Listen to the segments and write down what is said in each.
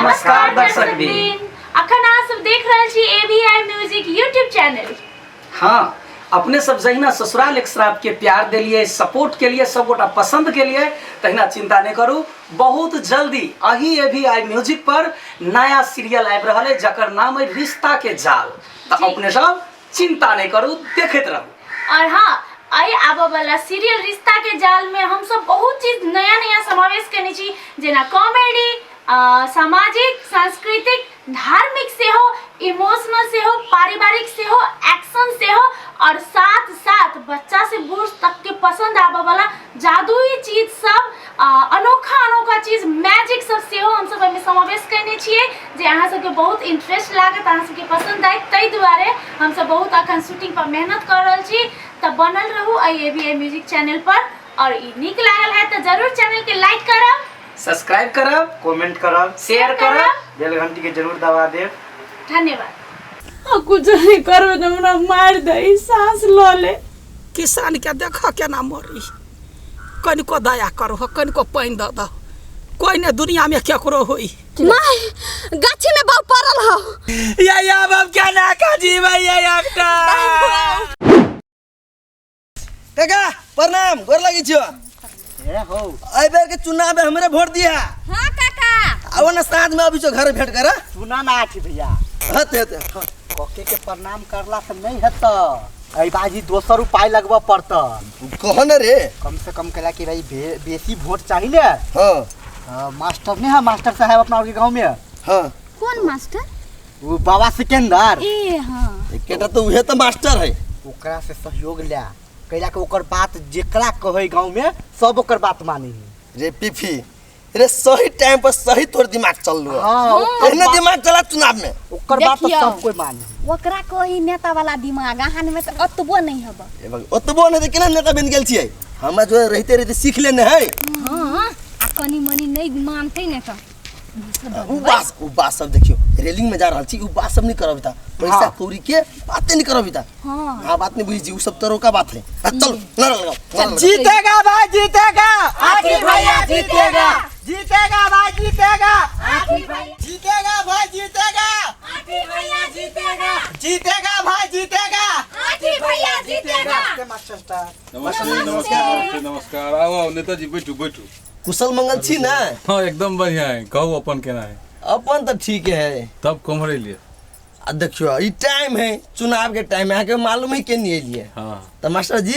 नमस्कार दर्शक भी अखन अहाँ सब देख रहल छी ABI म्यूजिक यूट्यूब चैनल। हाँ, अपने सब जहिना ससुराल एक्सराप के प्यार दिलिए, सपोर्ट के लिए, सब गोटा पसंद के लिए, तहिना चिंता नहीं करू। बहुत जल्दी अही ABI म्यूजिक पर नया सीरियल आबि रहल है जकर नाम है रिश्ता के जाल। तो अपने सब चिंता नहीं करू, देखते रहू। और हाँ, आई आबे वाला सीरियल रिश्ता के जाल में हम सब बहुत चीज नया समावेश करने छी, जेना कॉमेडी, सामाजिक, सांस्कृतिक, धार्मिक से हो, इमोशनल से हो, पारिवारिक से हो, एक्शन से हो, और साथ साथ बच्चा से बूढ़ तक के पसंद आबे वाला जादुई चीज सब, अनोखा चीज, मैजिक सब से हो हम सब में समावेश करने छिए जे अहाँ सबके बहुत इंटरेस्ट लागत, अहाँ सबके पसंद आए। तै दुआरे हम सब बहुत अखन शूटिंग पर मेहनत कर रहल छी। तब बनल रहू ABI म्यूजिक चैनल पर, और नीक लागल है तो जरूर चैनल के लाइक करब, सब्सक्राइब करब, कमेंट करब, शेयर करब, बेल घंटी के जरूर दबा देब। धन्यवाद। कुछ नहीं करो, हमरा मार दे, सांस लो ले। किसान के देखा केना मरी, कनिको दया करो, कनिको पानी द दो, कोई ने दुनिया में केकरो होई। माय गाछी में बाऊ पड़ल हो या बाप क्या ना का जी भैया एकटा काका प्रणाम, गोर लगी छियो। ए हो, आई बेर के चुनाव में हमरे वोट दिया। हां काका, आओ ना साथ में अभी जो घर भेंट करा। सुना ना आठी भैया, हते कोके के प्रणाम करला से नहीं हत, आई बाजी 200 रुपया लगवा पड़ता। कहो ना रे, कम से कम कहला कि भाई बेसी वोट चाहिए। हां मास्टर नहीं है, मास्टर साहब अपना के गांव में। हां कौन मास्टर? वो बाबा सिकंदर। ए हां, केटा तो उहे तो मास्टर है। ओकरा से सहयोग ले, कहला के ओकर बात जेकरा कहे गांव में सब ओकर बात मानी रे पीफी, रे सही टाइम पर सही तोर दिमाग चल लो। हां, एहने दिमाग चला चुनाव में, ओकर बात तो सब कोई मानी। ओकरा कोई नेता वाला दिमाग अहान में तो अतबो नहीं हबा। ए भाई ओतबो ने केना नेता बन गेल छियै, हम जो रहते सीख लेने है। हां, आ कनी मनी नहीं मानते ने तो उ बात सब देखियो, रेलिंग में जा रहल छी, उ बात सब नहीं करब ता, पैसा कौड़ी के बातें नहीं करब ता। हां बात नहीं बुझी, उ सब तरो का बात है। चल नारा लगाओ। जीतेगा भाई, जीतेगा आठी भैया, जीतेगा जीतेगा भाई, जीतेगा आठी भैया, जीतेगा भाई, जीतेगा आठी भैया, जीतेगा जीतेगा भाई, जीतेगा आठी भैया, जीतेगा। मास्टर साहब नमस्कार। आओ नेताजी, बैठू बैठू। कुशल मंगल छी ना? हाँ एकदम बढ़िया है। कहू अपन केना है? अपन तो ठीक है। तब कमरे लिए देखियो ई टाइम है, चुनाव के टाइम है, के मालूम है के नहीं लिए। हाँ तो मास्टर जी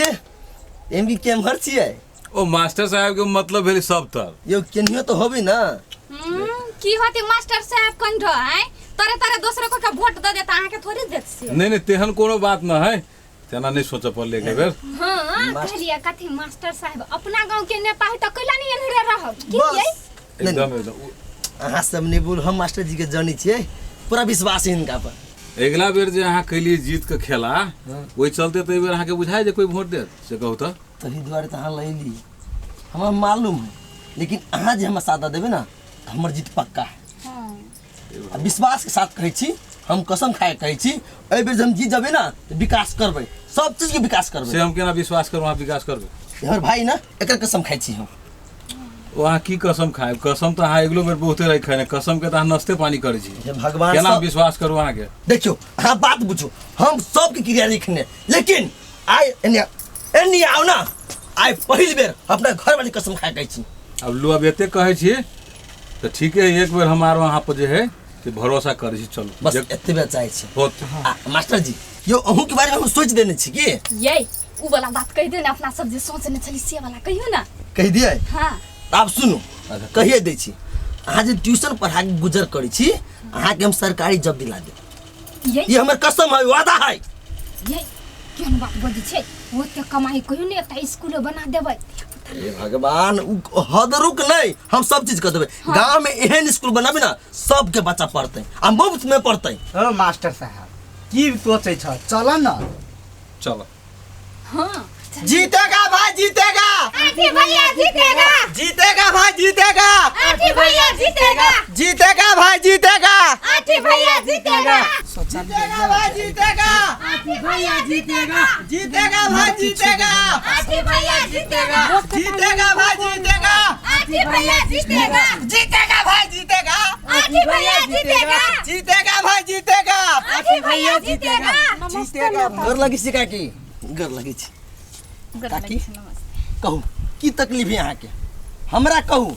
एमकी केमहर छियै? ओ मास्टर साहब के मतलब भेल सब तर यो केनियो तो होबी ना। की होते मास्टर साहब कंठ है, तरह दूसरे को का वोट दे देता, आके थोड़ी देत से। नहीं तेहन कोनो बात ना है, तेना नहीं सोच पड़ले के बेर। हां कहलिया कथि मास्टर साहब अपना गांव के नेता है त कैला नहीं एनहरे रहब की ये? एकदम अहाँ सब नहीं बोल, हम मास्टर जी के जानी छियै, पूरा विश्वास है इनका पर। अगला बेर जे अहाँ कैलिए जीत के खेला, वही चलते तो बेर अहाँ के बुझाय जे कोई वोट देत से कहू त। तही द्वारे त अहाँ लैली, हमरा मालूम है, लेकिन अहाँ जे हमरा साथ देबे ना, हमर जीत पक्का है। हां विश्वास के साथ कहै छी, हम कसम खाए कहै छी, एहि बेर हम जीत जाबे ना तो विकास करबै, सब चीज के विकास करबै। से हम केना विश्वास करू अहाँ विकास करबै? हमर भाई ना एकर कसम खाइ छी हम। वहाँ की कसम खाए? कसम तो अहाँ एगलो बेर बहुते रही खाने, कसम के तो अहाँ नस्ते पानी करे छी। हे भगवान, केना विश्वास करू अहाँ के? देखियो अहाँ बात बुझो, हम सब के क्रिया लिखने, लेकिन आइ एनी आओ ना, आइ पहिल बेर अपना घर वाली कसम खाए कहै छी। अब लो अब एते कहै छी तो ठीक है, एक बेर हमार वहाँ पर जे है कि भरोसा करे छी। चलो बस एते बेर चाहे छी। होत मास्टर जी यो अहू के बारे में हम सोच देने छी कि ये उ वाला बात कह दे ना, अपना सब जे सोचने छली से वाला कहियो ना। कह दिए? हां आप सुनो, कहिए दै छी, अहाँ जे ट्यूशन पढ़ा के गुजर करै छी, अहाँ के हम सरकारी जॉब दिला देब। ये हमर कसम है, वादा है। ये केन बात बजै छै? ओते कमाई कहियो ने, एकटा स्कूल बना देबै। हे भगवान, हद रुक नहीं, हम सब चीज कर देबै। गांव में एहन स्कूल बनाबे ना, सबके बच्चा पढ़तै, आ मुफ्त में पढ़तै। हां मास्टर साहब की सोचै छ? चल ना चलो। हां जीतेगा भाई, जीतेगा आठी भैया, जीतेगा जीतेगा भाई, जीतेगा आठी भैया, जीतेगा जीतेगा भाई, जीतेगा आठी भैया, जीतेगा जीतेगा भाई, जीतेगा आठी भैया, जीतेगा जीतेगा भाई, जीतेगा आठी भैया, जीतेगा जीतेगा भाई, जीतेगा आठी भैया, जीतेगा जीतेगा भाई, जीतेगा जीतेगा आखिर भैया जीतेगा जीतेगा भाई जीतेगा आखिर भैया जीतेगा जीतेगा गर लगी छी काकी गर लगी छी काकी कहू की तकलीफ है अहाँ के हमरा कहू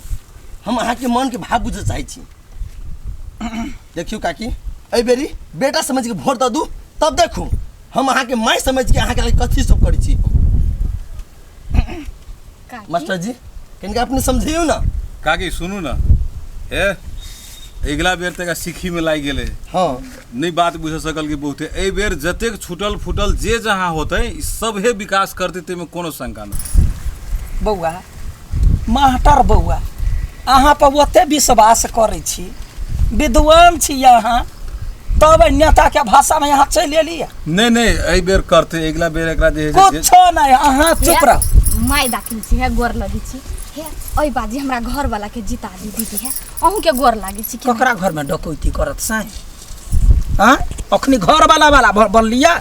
हम अहाँ के मन के भाव बुझे चाहे छी देखियो काकी ए बेरी बेटा समझ के वोट द दू तब देखू हम अहाँ के माय समझ के अहाँ के कथी सब करै छी मास्टर जी कनिका अपने समझियो ना काकी सुनू ना ए अगला बेर तक सिखी में लाग गेले हाँ नहीं बात बुझ सकल कि बहुते ए बेर जतेक छूटल फूटल जे जहाँ होते सबहे विकास करते ते में कोनो शंका नहीं बौआ मास्टर बौआ अहाँ पर ओते विश्वास करै छी विद्वान छी अहाँ तब नेता के भाषा में यहाँ चल एलिए नहीं ए बेर करते अगला बेर एकरा जे कुछ नहीं अहाँ चुप रह माय दाखिल छी है गोर लगी छी हे ओइ बाजी हमरा घर वाला के जिता दी दीदी है अहू के गोर लागी छी ककरा घर में डकैती करत साई हां अखनी घर वाला बन लिया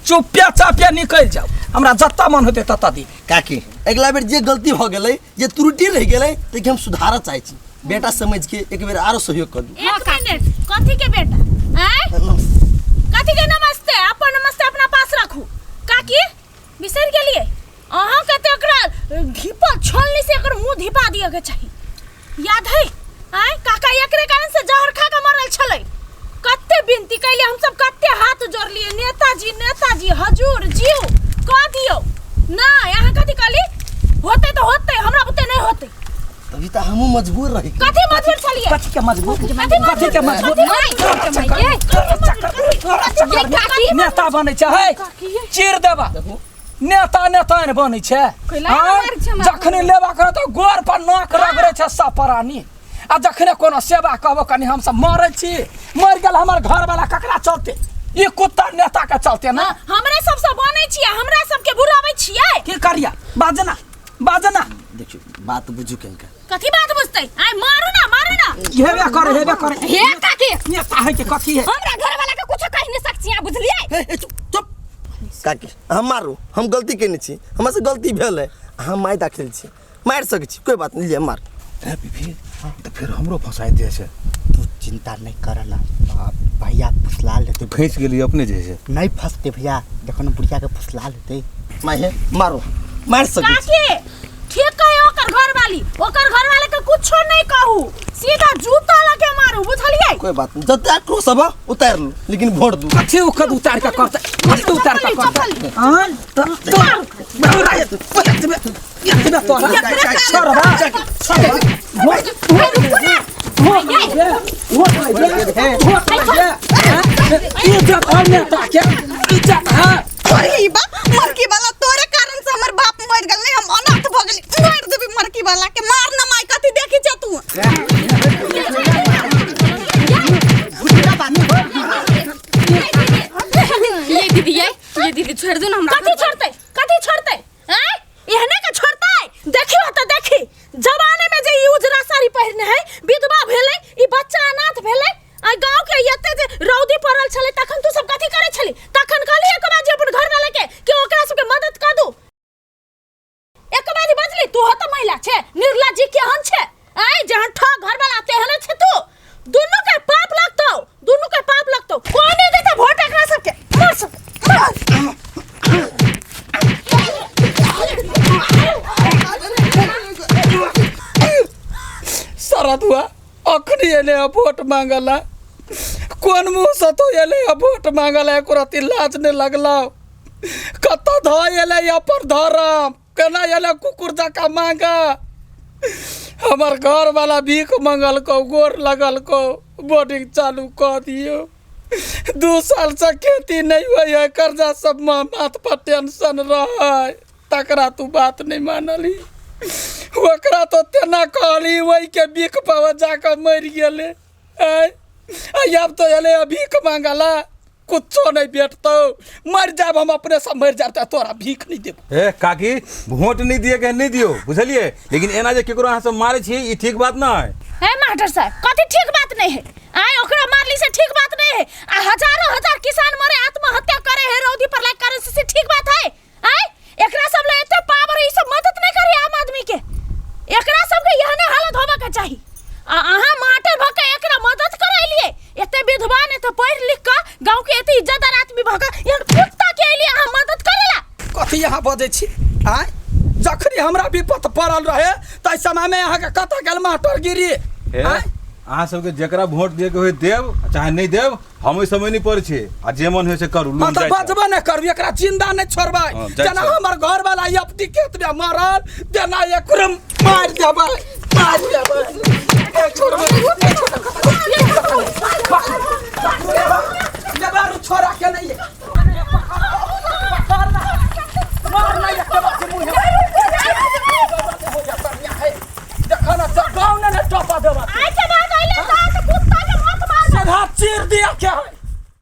चुपिया चापिया निकल जाओ हमरा जत्ता मन होते तत्ता दी काकी अगला बेर जे गलती हो गेलै जे त्रुटि रह गेलै त हम सुधार चाहे छी बेटा समझ के एक बेर आरो सहयोग कर दी एक मिनट कथी के बेटा हैं कथी के नमस्ते अपन नमस्ते अपना पास रखू काकी बिसर गेलिए अहाँ के तो एकरा ढीपा छोलनी से एकर मुंह ढीपा दिया के चाहिए याद है हैं काका एकरे कारण से जहर खा के मरल छलै कत्ते विनती कैले हम सब कत्ते हाथ जोड़ लिए नेताजी हजूर जीव कह दियो ना यहाँ कथी कहली होते तो होते हमरा बुते नहीं होते तभी त हमहु मजबूर रही कथी मजबूर छलिए कथी के मजबूत नेता बनै छै है चीर देबा नेता ने बनै छै जखने लेबा करे तो गोर पर नाक रगड़े छै सब प्राणी आ जखने कोनो सेवा कहबो कनी हम सब मरै छी मर गेल हमर घर वाला ककरा चलते ई कुत्ता नेता के चलते ना हमरे सबसे बनै छियै हमरा सबके बुराबै छियै की करिया बाजना देखियो बात बुझू कनिका कथी बात बुझतै आइ मारू ना हेबे करे हे काकी नेता है के कथी है हमरा घर वाला के कुछ कह नहीं सकछी बुझलिए चुप काकी हम मारू हम गलती केने छी हमरा से गलती भेल है हम माय दाखिल छी मार सकै छी कोई बात नहीं ले मार ए बिभी तो फिर हमरो फसाई दे छै तू चिंता नहीं कर ना भैया फुसला लेते फंस गेली अपने जैसे नहीं फंसते भैया देखो ना बुढ़िया के फुसला लेते माय मारो मार सकै छी काकी ठीक कहे ओकर घर वाले के कुछो नहीं कहू सीधा जूता लगे मारू बुझलिए कोई बात नहीं जते आक्रोश अब उतार लो लेकिन वोट दू कथी उखद उतार के करते कथी उतार के करते हां मरकी वाला तोरे कारण से हमर बाप मर गेल नहीं हम अनाथ भ गेली मार देबी मरकी वाला के मार ना माय कथी देखि छ तू ये दीदी छोड़ दो ना हमरा कथी छोड़ते हैं एहने के छोड़तै देखियो त देखी जवाने में जे उजरा साड़ी पहिरने है विधवा भेलै ई बच्चा अनाथ भेलै आ गांव के एते जे रौदी पड़ल छले तखन तू सब कथी करे छली तखन कहली एक बार जे अपन घर वाला के कि ओकरा सब के मदद कर दू एक बार बजली तू हो त महिला छे निर्लज्जी केहन छे आइ जहन ठग घर वाला तेहने छे तू दुनु के पाप लगतौ कोई नहीं देता वोट एकरा सब के मार सब सरदुआ अखनी एले वोट मांगला कोन मुंह से तो एले वोट मांगला एको लाज ने लगला कत ध एले पर धरम केना एले कुकुर जका मांगा हमर घर वाला भीख मंगल को गोर लगल को बोर्डिंग चालू कर दियो 2 साल से खेती नहीं हुई है कर्जा सब माथ पर टेंशन रहा तकरा तू बात नहीं मानली ओकरा तो तेना कहली वही के भीख पाव जाकर मर गेले अब तो एले भीख मांगला कुछो नहीं भेटतो मर जाब हम अपने से मर जाब त तोरा भीख नहीं देब ए काकी वोट नहीं दिए के नहीं दियो बुझलिए लेकिन एना जे केकरो अहाँ सब मारे छी ई ठीक बात ना है मास्टर साहब कथी ठीक बात नहीं है आइ ओकरा मारली से ठीक बात नहीं है आ हजार किसान मरे आत्महत्या करे है रौदी पर लाग कारण से ठीक बात है आइ एकरा सब ले एते पावर ई सब मदद नहीं करी आम आदमी के एकरा सब के यहने हालत होबा के चाहिए आ अहाँ माटर भके एकरा भी भगा यहाँ कुत्ता के लिए हम मदद करेला कथी यहाँ बजे छी आय जखनी हमरा विपत पड़ल रहे तै समय में यहाँ के कता गेल मास्टर गिरी आय अहाँ सबके जकरा वोट दिए के होय देव चाहे नहीं देव हम ओइ समय नहीं पड़े छे आ जे मन होय से करू हाँ तो बजबे नहीं करू एकरा जिंदा नहीं छोड़बै हाँ, जाइ जेना छै। हमर घर वाला अपनी खेत में मारल देना एकरम मार देबै छोड़बै छोड़ा के नहीं